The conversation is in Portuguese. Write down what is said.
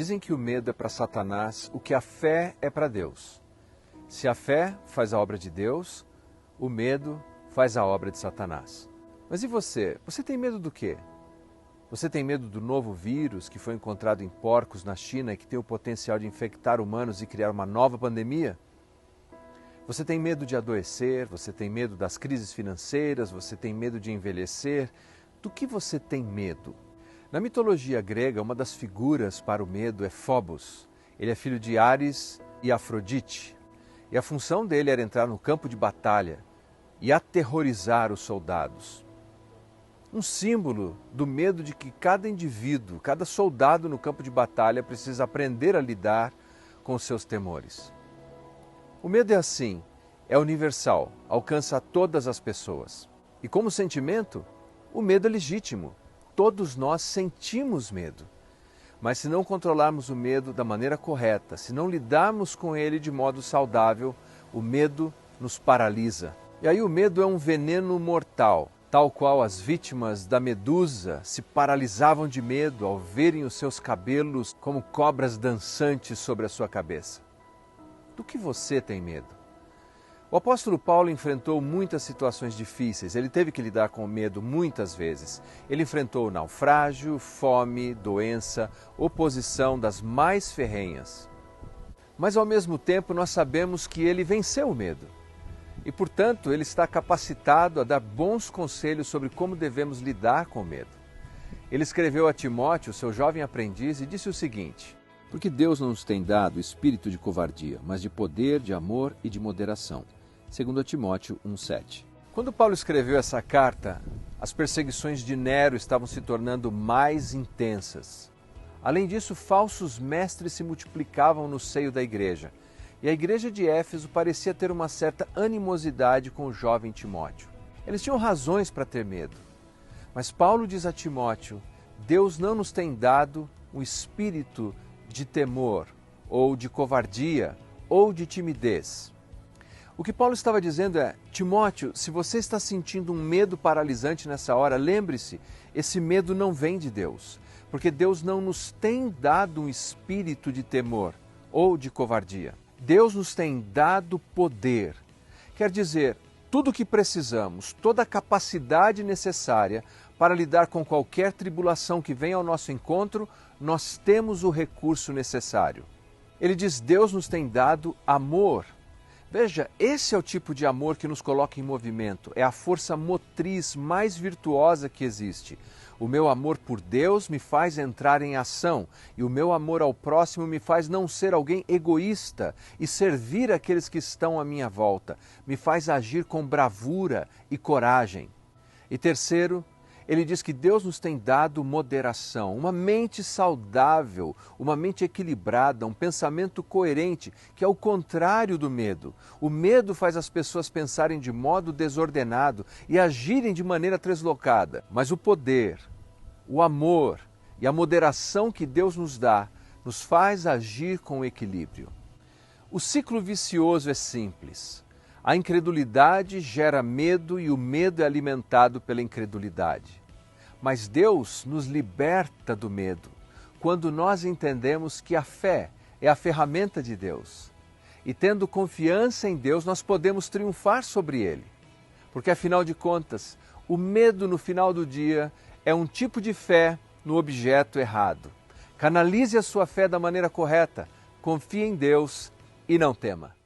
Dizem que o medo é para Satanás o que a fé é para Deus. Se a fé faz a obra de Deus, o medo faz a obra de Satanás. Mas e você? Você tem medo do quê? Você tem medo do novo vírus que foi encontrado em porcos na China e que tem o potencial de infectar humanos e criar uma nova pandemia? Você tem medo de adoecer, você tem medo das crises financeiras, você tem medo de envelhecer. Do que você tem medo? Na mitologia grega, uma das figuras para o medo é Fóbos. Ele é filho de Ares e Afrodite. E a função dele era entrar no campo de batalha e aterrorizar os soldados. Um símbolo do medo de que cada indivíduo, cada soldado no campo de batalha precisa aprender a lidar com os seus temores. O medo é assim, é universal, alcança todas as pessoas. E como sentimento, o medo é legítimo. Todos nós sentimos medo. Mas se não controlarmos o medo da maneira correta, se não lidarmos com ele de modo saudável, o medo nos paralisa. E aí o medo é um veneno mortal, tal qual as vítimas da Medusa se paralisavam de medo ao verem os seus cabelos como cobras dançantes sobre a sua cabeça. Do que você tem medo? O apóstolo Paulo enfrentou muitas situações difíceis, ele teve que lidar com o medo muitas vezes. Ele enfrentou naufrágio, fome, doença, oposição das mais ferrenhas. Mas ao mesmo tempo nós sabemos que ele venceu o medo. E portanto ele está capacitado a dar bons conselhos sobre como devemos lidar com o medo. Ele escreveu a Timóteo, seu jovem aprendiz, e disse o seguinte: porque Deus não nos tem dado espírito de covardia, mas de poder, de amor e de moderação. 2 Timóteo 1,7. Quando Paulo escreveu essa carta, as perseguições de Nero estavam se tornando mais intensas. Além disso, falsos mestres se multiplicavam no seio da igreja. E a igreja de Éfeso parecia ter uma certa animosidade com o jovem Timóteo. Eles tinham razões para ter medo. Mas Paulo diz a Timóteo: Deus não nos tem dado um espírito de temor, ou de covardia, ou de timidez. O que Paulo estava dizendo é: Timóteo, se você está sentindo um medo paralisante nessa hora, lembre-se, esse medo não vem de Deus, porque Deus não nos tem dado um espírito de temor ou de covardia. Deus nos tem dado poder. Quer dizer, tudo o que precisamos, toda a capacidade necessária para lidar com qualquer tribulação que venha ao nosso encontro, nós temos o recurso necessário. Ele diz: Deus nos tem dado amor. Veja, esse é o tipo de amor que nos coloca em movimento, é a força motriz mais virtuosa que existe. O meu amor por Deus me faz entrar em ação e o meu amor ao próximo me faz não ser alguém egoísta e servir aqueles que estão à minha volta, me faz agir com bravura e coragem. E terceiro, ele diz que Deus nos tem dado moderação, uma mente saudável, uma mente equilibrada, um pensamento coerente, que é o contrário do medo. O medo faz as pessoas pensarem de modo desordenado e agirem de maneira translocada. Mas o poder, o amor e a moderação que Deus nos dá, nos faz agir com equilíbrio. O ciclo vicioso é simples. A incredulidade gera medo e o medo é alimentado pela incredulidade. Mas Deus nos liberta do medo quando nós entendemos que a fé é a ferramenta de Deus. E tendo confiança em Deus, nós podemos triunfar sobre ele. Porque afinal de contas, o medo no final do dia é um tipo de fé no objeto errado. Canalize a sua fé da maneira correta, confie em Deus e não tema.